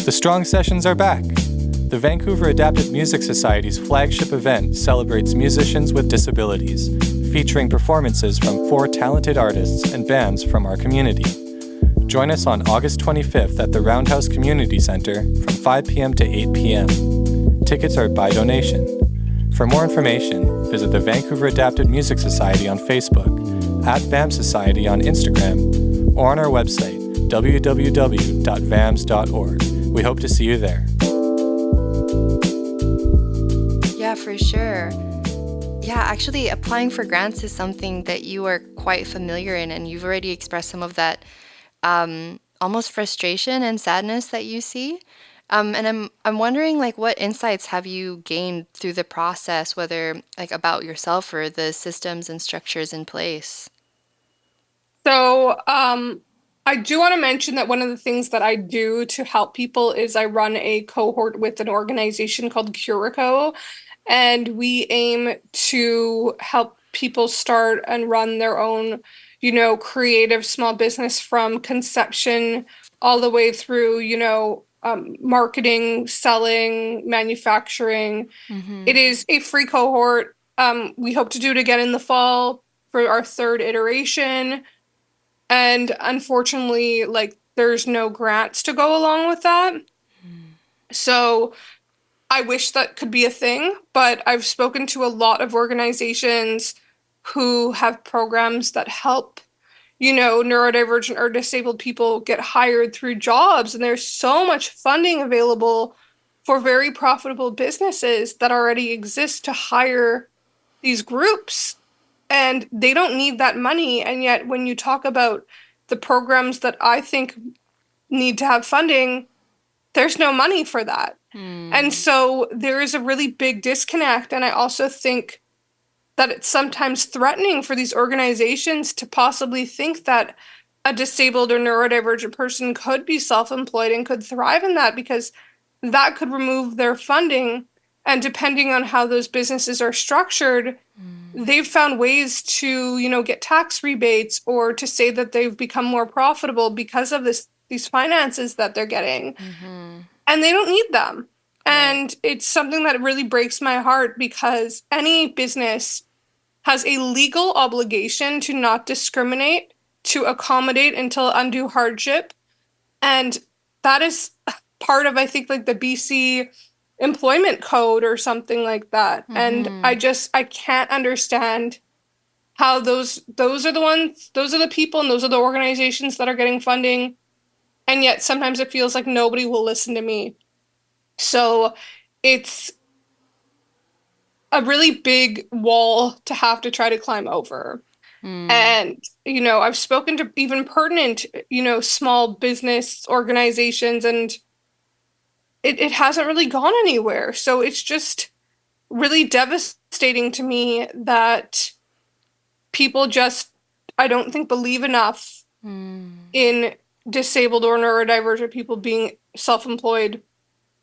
The Strong Sessions are back. The Vancouver Adapted Music Society's flagship event celebrates musicians with disabilities, featuring performances from 4 talented artists and bands from our community. Join us on August 25th at the Roundhouse Community Centre from 5 p.m. to 8 p.m. Tickets are by donation. For more information, visit the Vancouver Adapted Music Society on Facebook, at VAMS Society on Instagram, or on our website, www.vams.org. We hope to see you there. Yeah, for sure. Yeah, actually, applying for grants is something that you are quite familiar in, and you've already expressed some of that almost frustration and sadness that you see. And I'm wondering, like, what insights have you gained through the process, whether like about yourself or the systems and structures in place? So, I do want to mention that one of the things that I do to help people is I run a cohort with an organization called Curico, and we aim to help people start and run their own, creative small business from conception all the way through, marketing, selling, manufacturing. Mm-hmm. It is a free cohort. We hope to do it again in the fall for our 3rd iteration. And unfortunately, there's no grants to go along with that. So I wish that could be a thing, but I've spoken to a lot of organizations who have programs that help, neurodivergent or disabled people get hired through jobs. And there's so much funding available for very profitable businesses that already exist to hire these groups. And they don't need that money. And yet, when you talk about the programs that I think need to have funding, there's no money for that. And so there is a really big disconnect. And I also think that it's sometimes threatening for these organizations to possibly think that a disabled or neurodivergent person could be self-employed and could thrive in that, because that could remove their funding. And depending on how those businesses are structured, they've found ways to, get tax rebates or to say that they've become more profitable because of these finances that they're getting. And they don't need them. And it's something that really breaks my heart, because any business has a legal obligation to not discriminate, to accommodate until undue hardship. And that is part of, I think, like the BC employment code or something like that. And I can't understand how those are the people and those are the organizations that are getting funding. And yet sometimes it feels like nobody will listen to me. So it's a really big wall to have to try to climb over. And, I've spoken to even pertinent, small business organizations, and it hasn't really gone anywhere. So it's just really devastating to me that people just, I don't think, believe enough in disabled or neurodivergent people being self-employed,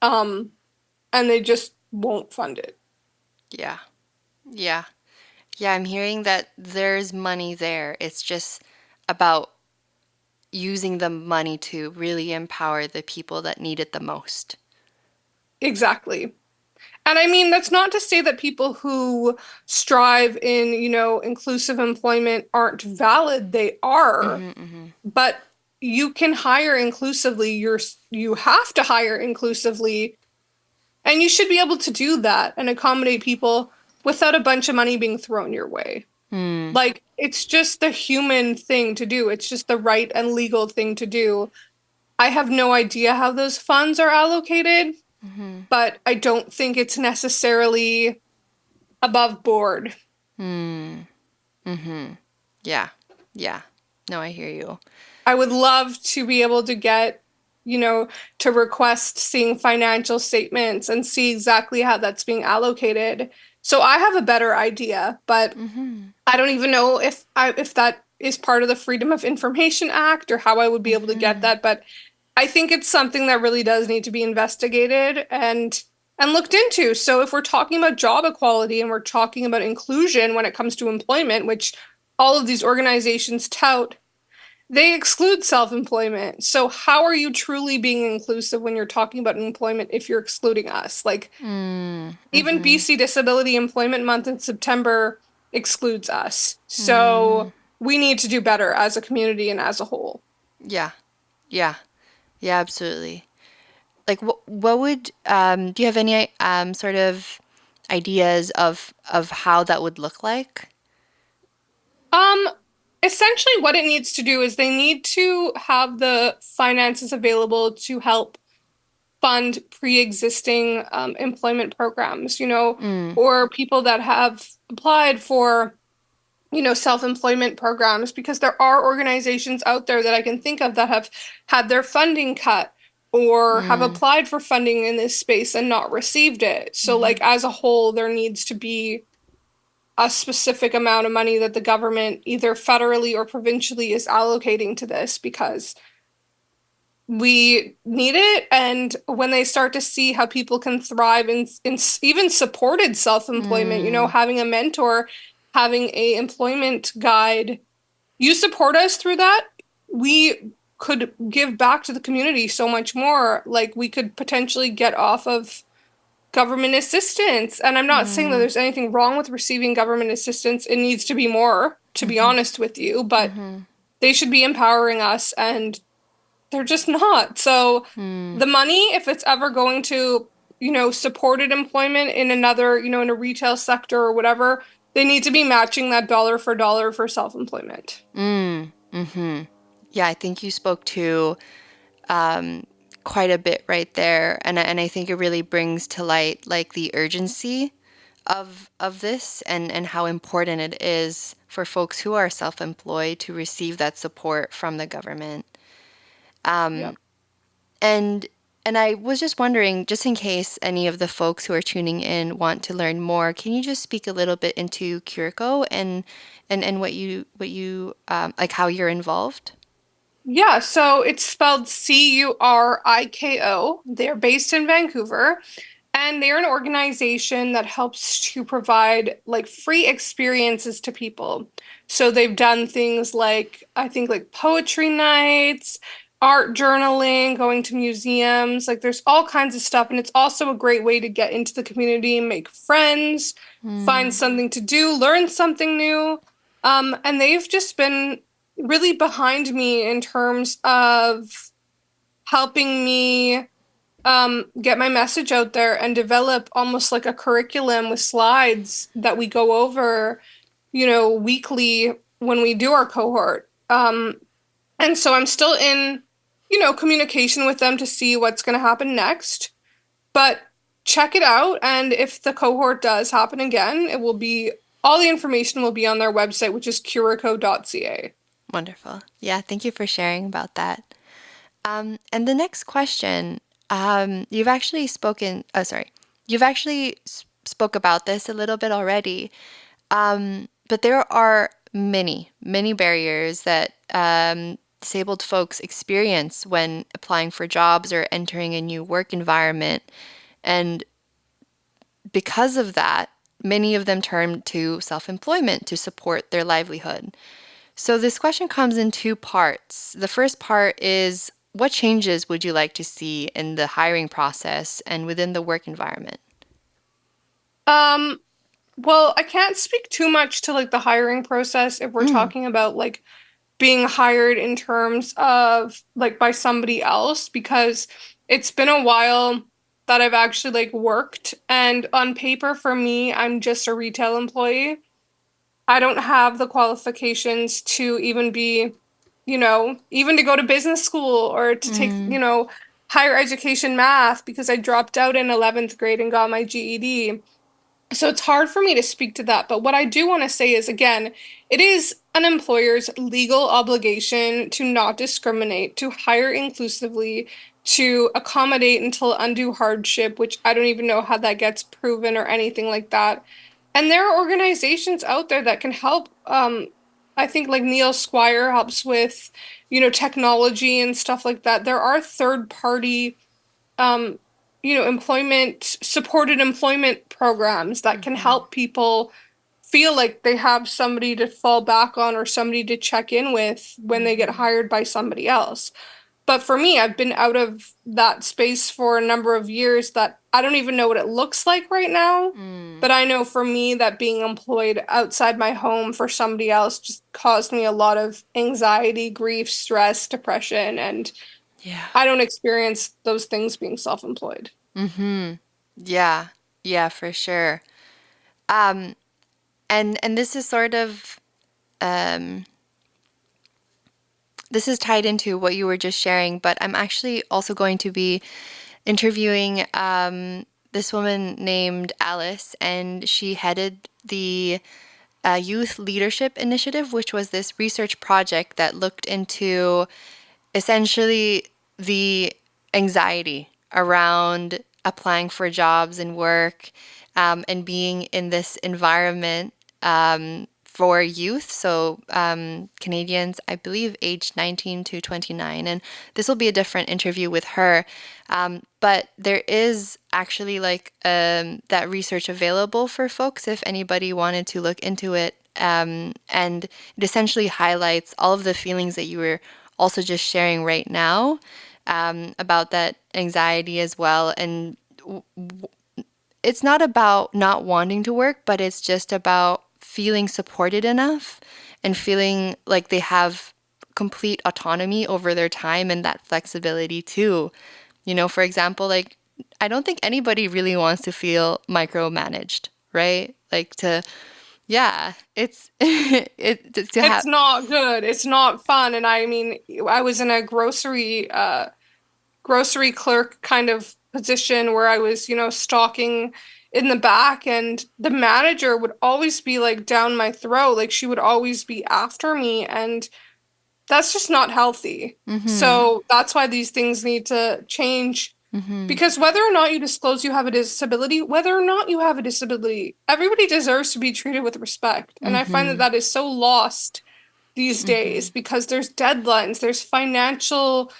and they just won't fund it. Yeah. Yeah. Yeah, I'm hearing that there's money there. It's just about using the money to really empower the people that need it the most. Exactly. And I mean, that's not to say that people who strive in, inclusive employment aren't valid. They are. But you can hire inclusively. You have to hire inclusively. And you should be able to do that and accommodate people without a bunch of money being thrown your way. Like, it's just the human thing to do. It's just the right and legal thing to do. I have no idea how those funds are allocated, but I don't think it's necessarily above board. Yeah. Yeah. No, I hear you. I would love to be able to get, to request seeing financial statements and see exactly how that's being allocated. So I have a better idea, but I don't even know if that is part of the Freedom of Information Act or how I would be able to get that. But I think it's something that really does need to be investigated and looked into. So if we're talking about job equality and we're talking about inclusion when it comes to employment, which all of these organizations tout, they exclude self-employment. So how are you truly being inclusive when you're talking about employment if you're excluding us? Like Mm, even mm-hmm. BC Disability Employment Month in September excludes us. Mm, So we need to do better as a community and as a whole. yeah, yeah, yeah, absolutely. Like, what would do you have any sort of ideas of how that would look like? Um, Essentially what it needs to do is they need to have the finances available to help fund pre-existing employment programs, Mm, or people that have applied for, self-employment programs, because there are organizations out there that I can think of that have had their funding cut or have mm, applied for funding in this space and not received it. So, mm-hmm, like, as a whole, there needs to be a specific amount of money that the government, either federally or provincially, is allocating to this because we need it. And when they start to see how people can thrive in even supported self-employment, mm, having a mentor, having a employment guide, you support us through that, we could give back to the community so much more. Like we could potentially get off of government assistance. And I'm not saying that mm, there's anything wrong with receiving government assistance. It needs to be more, to be mm-hmm, honest with you, but mm-hmm, they should be empowering us, and they're just not. So mm, the money, if it's ever going to, supported employment in another, in a retail sector or whatever, they need to be matching that dollar for dollar for self-employment. mm-hmm. Yeah, I think you spoke to um, quite a bit right there, and I think it really brings to light like the urgency of this and how important it is for folks who are self-employed to receive that support from the government. Yeah. Um, and and I was just wondering, just in case any of the folks who are tuning in want to learn more, can you just speak a little bit into Curiko and what you like how you're involved? Yeah, so it's spelled Curiko. They're based in Vancouver, and they're an organization that helps to provide like free experiences to people. So they've done things like, I think, like poetry nights, art journaling, going to museums. Like there's all kinds of stuff. And it's also a great way to get into the community, make friends, find Mm, something to do, learn something new. And they've just been really behind me in terms of helping me get my message out there and develop almost like a curriculum with slides that we go over, weekly when we do our cohort. And so I'm still in, communication with them to see what's going to happen next. But check it out. And if the cohort does happen again, it will be all the information will be on their website, which is curico.ca. wonderful. Yeah, thank you for sharing about that. And the next question, you've actually spoken, oh, sorry, you've actually spoke about this a little bit already, but there are many, many barriers that disabled folks experience when applying for jobs or entering a new work environment. And because of that, many of them turn to self-employment to support their livelihood. So this question comes in two parts. The first part is, what changes would you like to see in the hiring process and within the work environment? Um, well, I can't speak too much to like the hiring process if we're Mm, talking about like being hired in terms of like by somebody else, because it's been a while that I've actually like worked, and on paper for me I'm just a retail employee. I don't have the qualifications to even be, even to go to business school or to take, mm, higher education math, because I dropped out in 11th grade and got my GED. So it's hard for me to speak to that. But what I do want to say is, again, it is an employer's legal obligation to not discriminate, to hire inclusively, to accommodate until undue hardship, which I don't even know how that gets proven or anything like that. And there are organizations out there that can help. I think like Neil Squire helps with, technology and stuff like that. There are third party um, employment supported employment programs that can mhm, help people feel like they have somebody to fall back on or somebody to check in with when they get Mm-hmm. hired by somebody else. But for me, I've been out of that space for a number of years that I don't even know what it looks like right now. Mm. But I know for me that being employed outside my home for somebody else just caused me a lot of anxiety, grief, stress, depression, and Yeah. I don't experience those things being self-employed. Mm-hmm. Yeah. Yeah, for sure. Um, and this is sort of um this is tied into what you were just sharing, but I'm actually also going to be interviewing this woman named Alice, and she headed the Youth Leadership Initiative, which was this research project that looked into essentially the anxiety around applying for jobs and work, and being in this environment for youth. So Canadians, I believe, aged 19 to 29. And this will be a different interview with her. But there is actually like that research available for folks if anybody wanted to look into it. And it essentially highlights all of the feelings that you were also just sharing right now, about that anxiety as well. And it's not about not wanting to work, but it's just about feeling supported enough and feeling like they have complete autonomy over their time and that flexibility too. You know, for example, like I don't think anybody really wants to feel micromanaged, right? Like to, yeah, it's to have. It's not good. It's not fun. And I mean, I was in a grocery clerk kind of position where I was, stalking in the back, and the manager would always be like down my throat. Like she would always be after me, and that's just not healthy. Mm-hmm. So that's why these things need to change. Mm-hmm. Because whether or not you disclose you have a disability, whether or not you have a disability, everybody deserves to be treated with respect. And I find that Mm-hmm. that is so lost these Mm-hmm. days because there's deadlines, there's financial,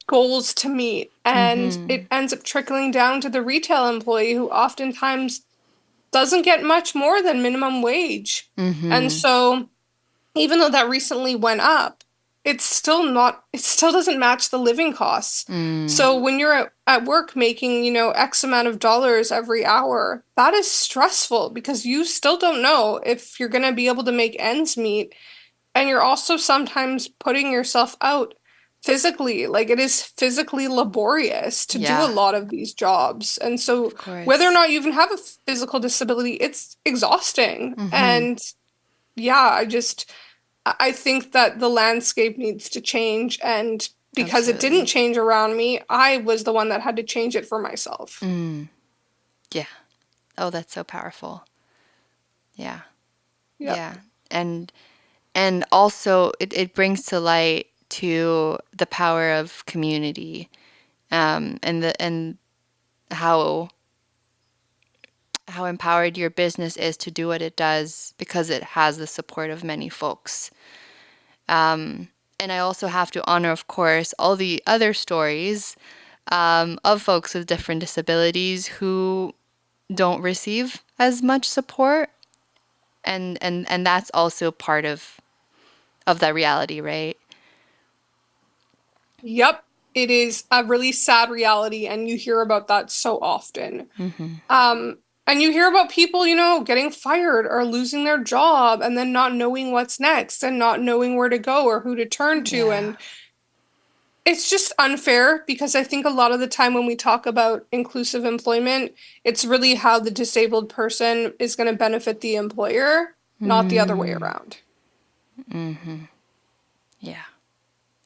goals to meet, and Mm-hmm. it ends up trickling down to the retail employee who oftentimes doesn't get much more than minimum wage. And Mm-hmm. so even though that recently went up, it still doesn't match the living costs. Mm. So when you're at work making, X amount of dollars every hour, that is stressful because you still don't know if you're going to be able to make ends meet. And you're also sometimes putting yourself out physically. Like it is physically laborious to do a Yeah, lot of these jobs. And so of whether or course. not you even have a physical disability, it's exhausting. Mm-hmm. And yeah, I think that the landscape needs to change. And because it didn't Absolutely. change around me, I was the one that had to change it for myself. Mm. Yeah. Oh, that's so powerful. Yeah. Yep. Yeah. And and also it brings to light to the power of community, and how empowered your business is to do what it does because it has the support of many folks. And I also have to honor, of course, all the other stories of folks with different disabilities who don't receive as much support, and that's also part of that reality, right? Yep. It is a really sad reality, and you hear about that so often. Mm-hmm. And you hear about people, getting fired or losing their job and then not knowing what's next and not knowing where to go or who to turn to. Yeah. And it's just unfair because I think a lot of the time when we talk about inclusive employment, it's really how the disabled person is going to benefit the employer, not the other way Mm. around. Mm-hmm. Yeah.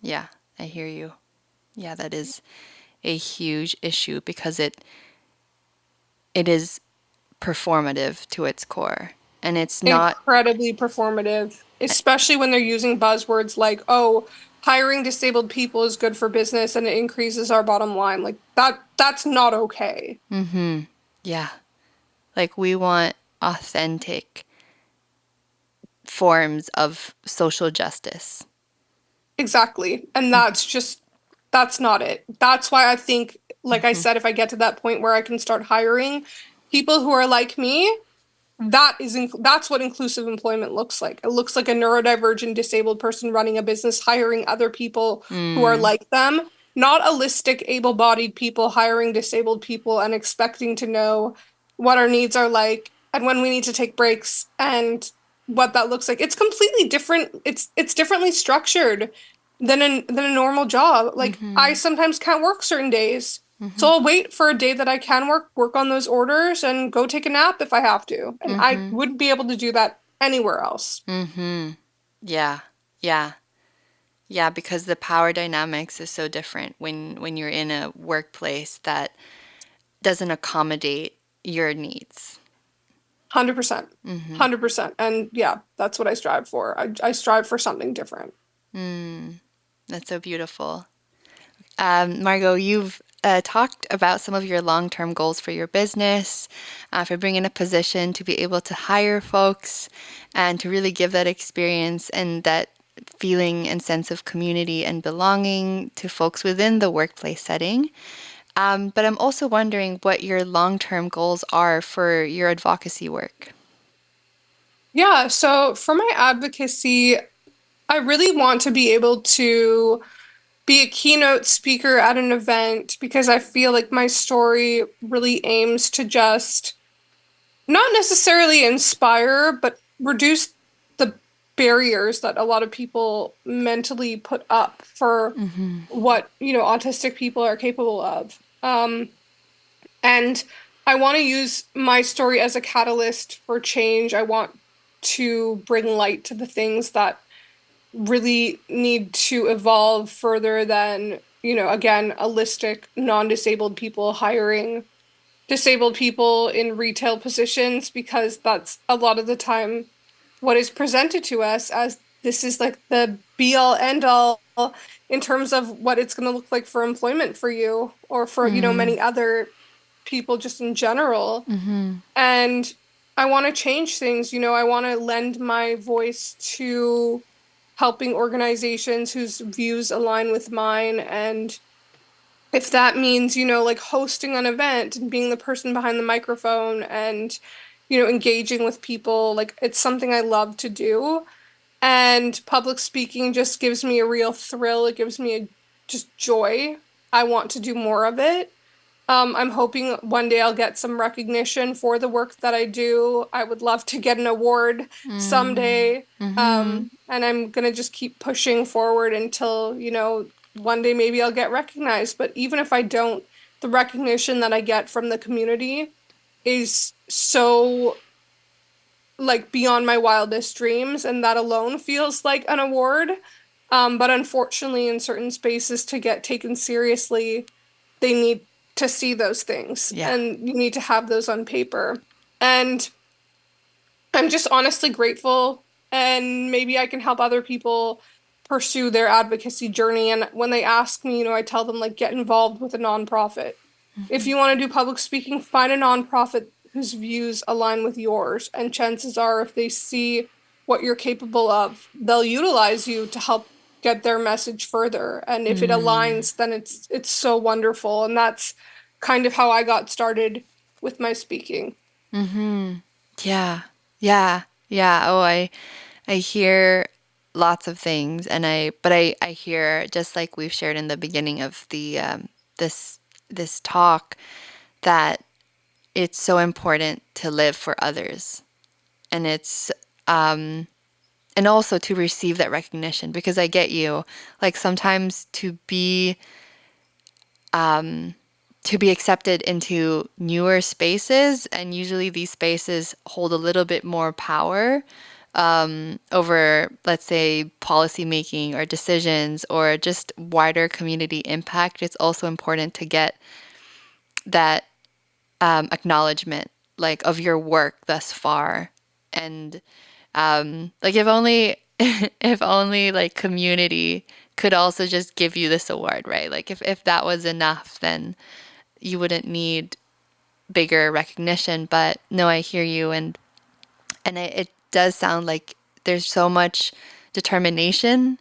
Yeah. I hear you. Yeah, that is a huge issue because it is performative to its core, and it's not. Incredibly performative, especially when they're using buzzwords like, oh, hiring disabled people is good for business and it increases our bottom line. Like that's not okay. Mm-hmm. Yeah. Like we want authentic forms of social justice. Exactly. And that's not it. That's why I think, like I Mm-hmm. said, if I get to that point where I can start hiring people who are like me, that's what inclusive employment looks like. It looks like a neurodivergent disabled person running a business, hiring other people who are Mm. like them, not allistic able-bodied people hiring disabled people and expecting to know what our needs are like and when we need to take breaks and what that looks like. It's completely different. It's differently structured than a normal job. Like I Mm-hmm. sometimes can't work certain days. Mm-hmm. So I'll wait for a day that I can work on those orders and go take a nap if I have to. And I Mm-hmm. wouldn't be able to do that anywhere else. Mm-hmm. Yeah. Yeah. Yeah, because the power dynamics is so different when you're in a workplace that doesn't accommodate your needs. 100%. Mm-hmm. 100%. And yeah, that's what I strive for. I strive for something different. Mm. That's so beautiful. Margaux, you've talked about some of your long-term goals for your business, for being in a position to be able to hire folks and to really give that experience and that feeling and sense of community and belonging to folks within the workplace setting. But I'm also wondering what your long-term goals are for your advocacy work. Yeah, so for my advocacy, I really want to be able to be a keynote speaker at an event because I feel like my story really aims to just not necessarily inspire, but reduce the barriers that a lot of people mentally put up for Mm-hmm. what, autistic people are capable of. And I want to use my story as a catalyst for change. I want to bring light to the things that really need to evolve further than, again, allistic, non-disabled people hiring disabled people in retail positions because that's a lot of the time what is presented to us as this is like the be all end all in terms of what it's going to look like for employment for you or for, Mm. many other people just in general. Mm-hmm. And I want to change things, I want to lend my voice to helping organizations whose views align with mine and if that means, like hosting an event and being the person behind the microphone and, engaging with people, like it's something I love to do. And public speaking just gives me a real thrill. It gives me a just joy. I want to do more of it. I'm hoping one day I'll get some recognition for the work that I do. I would love to get an award Mm. someday. Mm-hmm. And I'm gonna just keep pushing forward until, one day maybe I'll get recognized. But even if I don't, the recognition that I get from the community is so like beyond my wildest dreams, and that alone feels like an award. But unfortunately, in certain spaces, to get taken seriously, they need to see those things, Yeah. and you need to have those on paper. And I'm just honestly grateful, and maybe I can help other people pursue their advocacy journey. And when they ask me, I tell them like get involved with a nonprofit. If you want to do public speaking, find a nonprofit whose views align with yours. And chances are, if they see what you're capable of, they'll utilize you to help get their message further. And if it Mm. aligns, then it's so wonderful. And that's kind of how I got started with my speaking. Mm-hmm. Yeah. Yeah. Yeah. Oh, I hear lots of things and I hear just like we've shared in the beginning of the this this talk that it's so important to live for others and it's and also to receive that recognition because I get you like sometimes to be accepted into newer spaces, and usually these spaces hold a little bit more power over, let's say, policy making or decisions or just wider community impact. It's also important to get that acknowledgement, like of your work thus far, and like if only if only like community could also just give you this award, right? Like if that was enough, then you wouldn't need bigger recognition. But no, I hear you, and it does sound like there's so much determination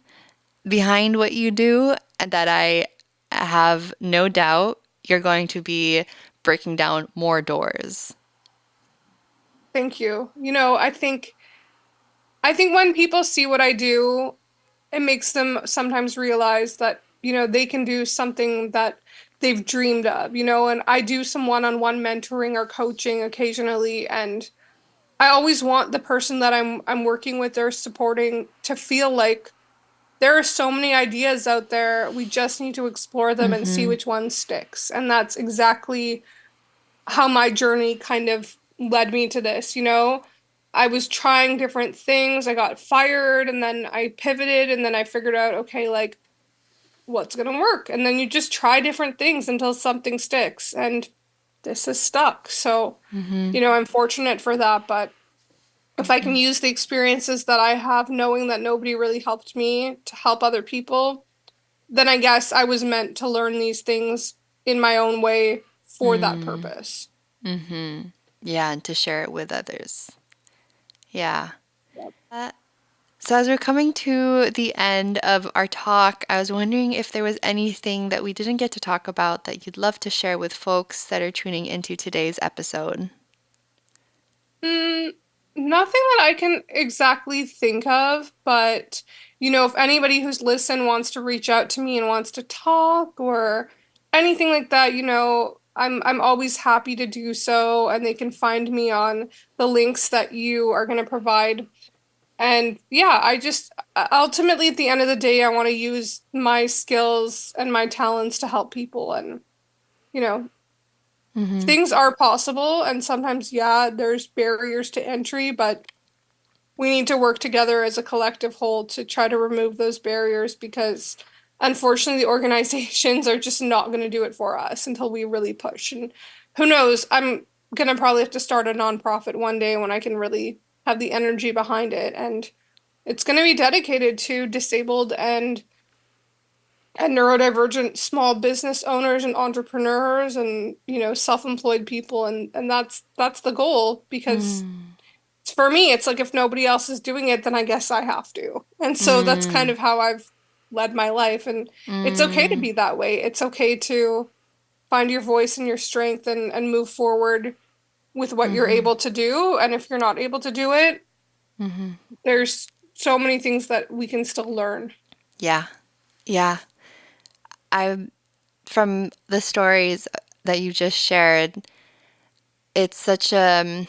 behind what you do, and that I have no doubt you're going to be breaking down more doors. Thank you. I think when people see what I do, it makes them sometimes realize that, they can do something that they've dreamed of, and I do some one-on-one mentoring or coaching occasionally, and I always want the person that I'm working with or supporting to feel like there are so many ideas out there. We just need to explore them and see Mm-hmm. which one sticks. And that's exactly how my journey kind of led me to this, I was trying different things. I got fired and then I pivoted and then I figured out, okay, like what's going to work? And then you just try different things until something sticks. And this is stuck. So, Mm-hmm. I'm fortunate for that. But if I can use the experiences that I have, knowing that nobody really helped me to help other people, then I guess I was meant to learn these things in my own way for that Mm. purpose. Mm-hmm. Yeah, and to share it with others. Yeah. Yep. Uh, so as we're coming to the end of our talk, I was wondering if there was anything that we didn't get to talk about that you'd love to share with folks that are tuning into today's episode. Mm, Nothing that I can exactly think of, but if anybody who's listened wants to reach out to me and wants to talk or anything like that, I'm always happy to do so, and they can find me on the links that you are going to provide. And yeah, I just ultimately at the end of the day, I want to use my skills and my talents to help people, and you know, Mm-hmm. things are possible, and sometimes, yeah, there's barriers to entry, but we need to work together as a collective whole to try to remove those barriers because unfortunately the organizations are just not going to do it for us until we really push. And who knows, I'm going to probably have to start a nonprofit one day when I can really have the energy behind it, and it's going to be dedicated to disabled and neurodivergent small business owners and entrepreneurs and self-employed people, and that's the goal because Mm. for me it's like if nobody else is doing it then I guess I have to, and so that's kind Mm. of how I've led my life, and it's okay to Mm. be that way. It's okay to find your voice and your strength and move forward with what you're Mm-hmm. able to do, and if you're not able to do it, Mm-hmm. there's so many things that we can still learn. Yeah. Yeah. I from the stories that you just shared, it's such a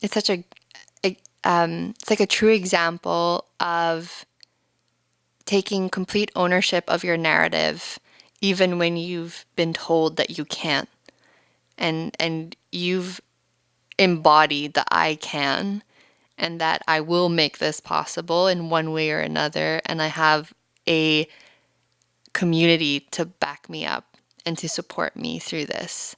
it's such it's like a true example of taking complete ownership of your narrative even when you've been told that you can't, and you've embodied the I can, and that I will make this possible in one way or another, and I have a community to back me up and to support me through this.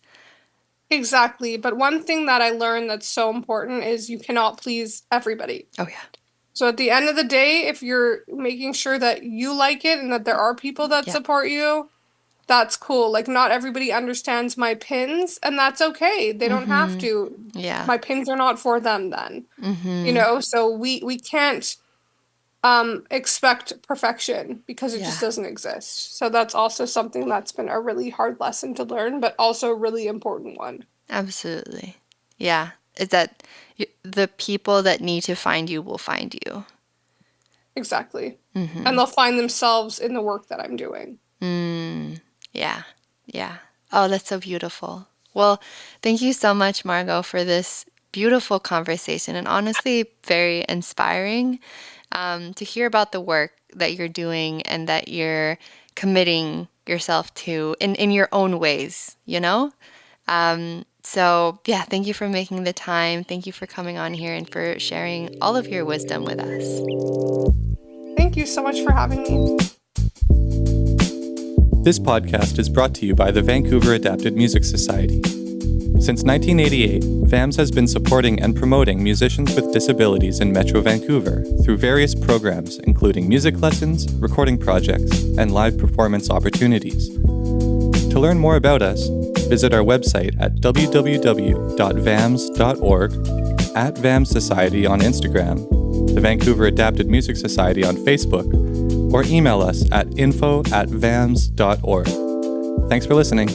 Exactly. But one thing that I learned that's so important is you cannot please everybody. Oh yeah. So at the end of the day, if you're making sure that you like it and that there are people that Yeah. support you, that's cool. Like not everybody understands my pins, and that's okay. They don't have Mm-hmm. to. Yeah. My pins are not for them then. Mm-hmm. So we can't expect perfection because it just Yeah. doesn't exist. So that's also something that's been a really hard lesson to learn, but also a really important one. Absolutely. Yeah. Is that the people that need to find you will find you. Exactly. And Mm-hmm. they'll find themselves in the work that I'm doing. Mm. Yeah. Yeah. Oh, that's so beautiful. Well, thank you so much, Margaux, for this beautiful conversation and honestly very inspiring to hear about the work that you're doing and that you're committing yourself to in your own ways, you know? So, yeah, thank you for making the time. Thank you for coming on here and for sharing all of your wisdom with us. Thank you so much for having me. This podcast is brought to you by the Vancouver Adapted Music Society. Since 1988, VAMS has been supporting and promoting musicians with disabilities in Metro Vancouver through various programs, including music lessons, recording projects, and live performance opportunities. To learn more about us, visit our website at www.vams.org, at VAMS Society on Instagram, the Vancouver Adapted Music Society on Facebook, or email us at info@vams.org. Thanks for listening.